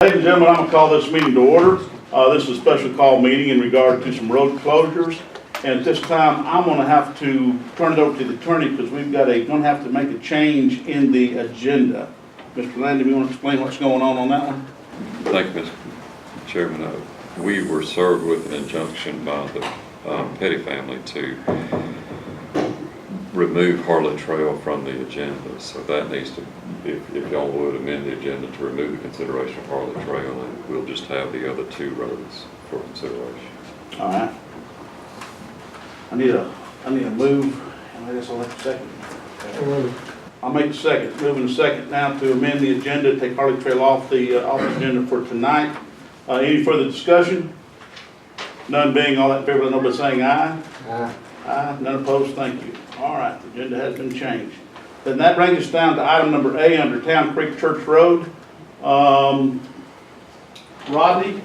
Ladies and gentlemen, I'm going to call this meeting to order. This is a special call meeting in regard to some road closures. And at this time, I'm going to have to turn it over to the attorney because we've got going to have to make a change in the agenda. Mr. Landon, you want to explain what's going on that one? Thank you, Mr. Chairman. We were served with an injunction by the Petty family to remove Harley Trail from the agenda. So that needs to, if y'all would amend the agenda to remove the consideration of Harley Trail, and we'll just have the other two roads for consideration. All right. I need a move, and I guess I'll have a second. I'll make the second. Moving the second now to amend the agenda, take Harley Trail off the agenda for tonight. Any further discussion? None being, all that in favor, let know by saying aye. Aye. Aye. None opposed. Thank you. All right, the agenda has been changed. Then that brings us down to item number A under Town Creek Church Road. Rodney,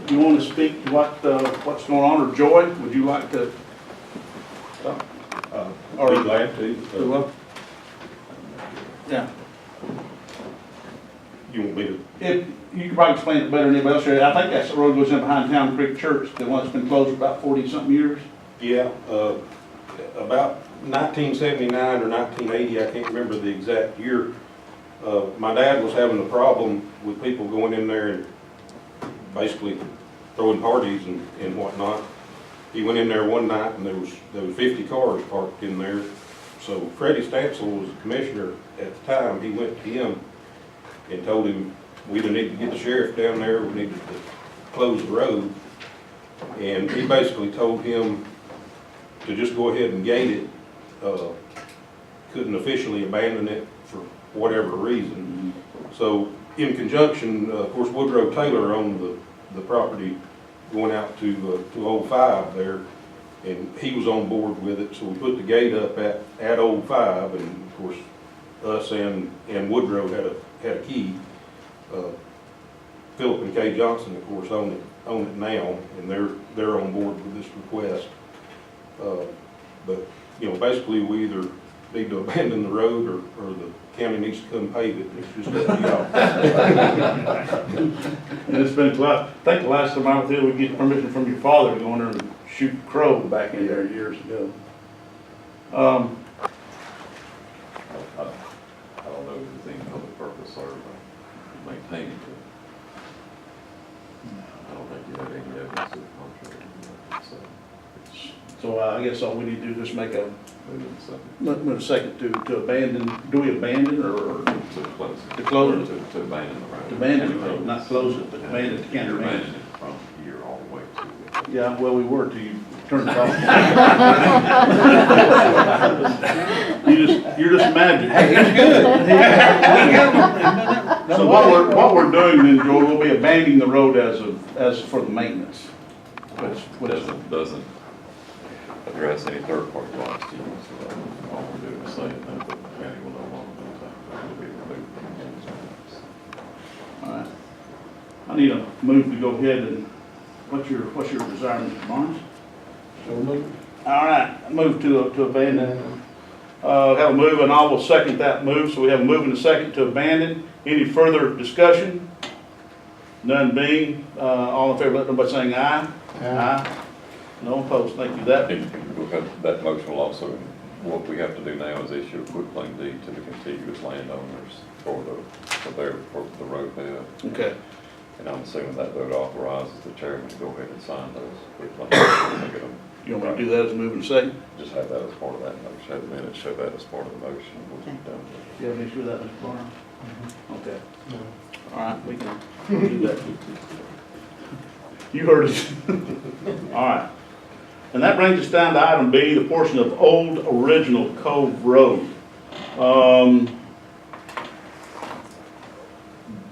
you want to speak to what's going on, or Joy, would you like to? I'll be glad to. Yeah. You want me to? If you could probably explain it better than anybody else here. I think that's the road goes in behind Town Creek Church, the one that's been closed for about 40-something years. Yeah, about 1979 or 1980, I can't remember the exact year. My dad was having a problem with people going in there and basically throwing parties and whatnot. He went in there one night and there was 50 cars parked in there. So Freddie Stansel was the commissioner at the time. He went to him and told him we either need to get the sheriff down there, we needed to close the road. And he basically told him to just go ahead and gate it. Couldn't officially abandon it for whatever reason. So in conjunction, of course, Woodrow Taylor owned the property going out to 05 there, and he was on board with it. So we put the gate up at 05, and of course, us and Woodrow had a key. Philip and Kay Johnson, of course, own it now, and they're on board with this request. But you know, basically, we either need to abandon the road or the county needs to come pave it. It's just up to y'all. And it's been, I think the last time I was there, we get permission from your father to go in there and shoot crow back in there years ago. I don't know if there's any other purpose or maintaining it. I don't think you have any evidence of contrary. So I guess all we need to do is just make a Moving second to abandon. Do we abandon or to close it. to close it? To abandon the road. To abandon the road, not close it, but abandon it. Can't You're abandon abandoning it from here all the way to it. Yeah, well, we were till you turned it off. You're just magic. Hey, he's good. So what we're doing then, Joel, we'll be abandoning the road as for the maintenance. Which Doesn't address any third-party loss to you, so all we're doing is saying that the county will no longer maintain, it will be removed from the county's maintenance. all right. I need a move to go ahead and, what's your desire, Mr. Barnes? So moved. All right, move to abandon. Have a move, and I will second that move. So we have a move and a second to abandon. Any further discussion? None being, all in favor, let know by saying aye. Aye. No opposed. Thank you. That motion will also, what we have to do now is issue a quitclaim deed to the contiguous landowners for the road bed. Okay. And I'm assuming that vote authorizes the chairman to go ahead and sign those quitclaims. You want me to do that as a move and a second? Just have that as part of that motion, have the minutes show that as part of the motion, and we'll be done. You have an issue with that, Mr. Barnes? Okay. All right, we can do that. You heard it. All right. And that brings us down to item B, the portion of old original Cove Road.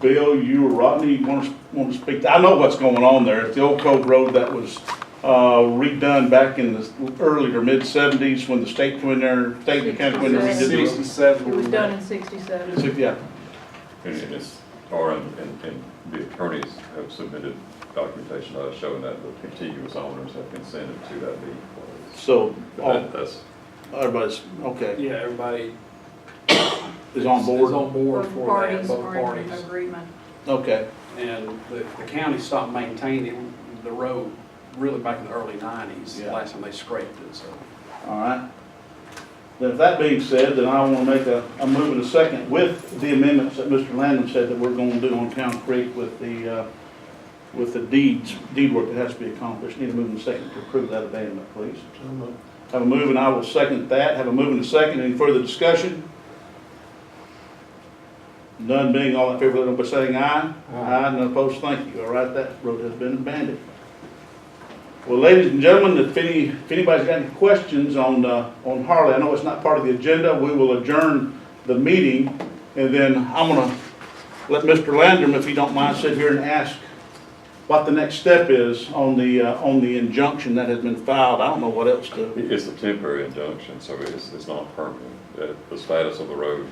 Bill, you or Rodney want to speak? I know what's going on there. It's the old Cove Road that was redone back in the early or mid-70s when the state went there, state and county went there and redid the road. 67. It was done in 67. Yeah. And it's, and the attorneys have submitted documentation to us showing that the contiguous owners have consented to that being closed. So That's, everybody's, okay, Yeah, everybody is on board? is on board Both for that, parties both are in parties. agreement. Okay. And the county stopped maintaining the road really back in the early 90s, Yeah. last time they scraped it, so. All right. Then if that being said, then I want to make a move in a second with the amendments that Mr. Landon said that we're going to do on Town Creek with the deed work that has to be accomplished. Need a move in a second to approve that abandonment, please. So moved. Have a move and I will second that. Have a move in a second. Any further discussion? None being all in favor, let them by saying aye. Aye. None opposed, thank you. All right, that road has been abandoned. Well, ladies and gentlemen, if anybody's got any questions on Harley, I know it's not part of the agenda, we will adjourn the meeting, and then I'm gonna let Mr. Landrum, if he don't mind, sit here and ask what the next step is on the injunction that has been filed. I don't know what else to. It's a temporary injunction, so it's not permanent. The status of the road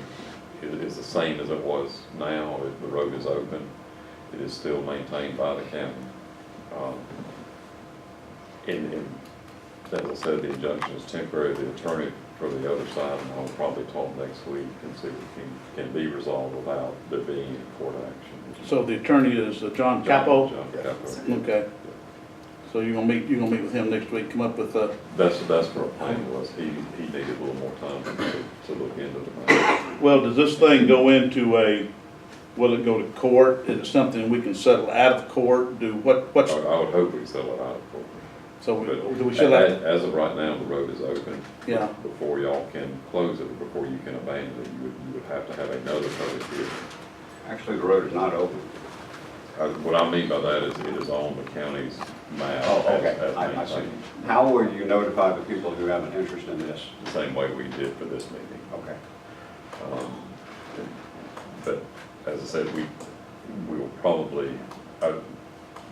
is the same as it was now. The road is open. It is still maintained by the county. And as I said, the injunction is temporary. The attorney for the other side, and I'll probably talk next week and see if it can be resolved without there being any court action. So the attorney is John Capo? John Capo. Okay. So you're gonna meet with him next week, come up with That's what our plan was. He needed a little more time to look into the matter. well, does this thing go into will it go to court? Is it something we can settle out of court? I would hope we could settle it out of court. So But do we still have? as of right now, the road is open. Yeah. Before y'all can close it, before you can abandon it, you would have to have another public hearing. Actually, the road is not open. What I mean by that is it is on the county's map. Oh, okay, as I see. maintained. How will you notify the people who have an interest in this? The same way we did for this meeting. Okay. But as I said, we will probably,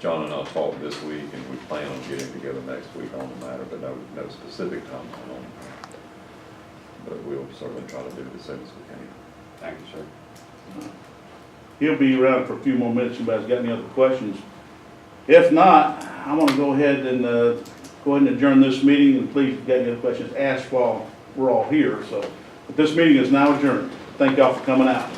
John and I talked this week, and we plan on getting together next week on the matter, but no specific timeline on it. But we'll certainly try to do it as soon as we can. Thank you, sir. He'll be around for a few more minutes. Anybody's got any other questions? If not, I'm gonna go ahead and adjourn this meeting, and please, if you got any other questions, ask while we're all here. So, but this meeting is now adjourned. Thank y'all for coming out.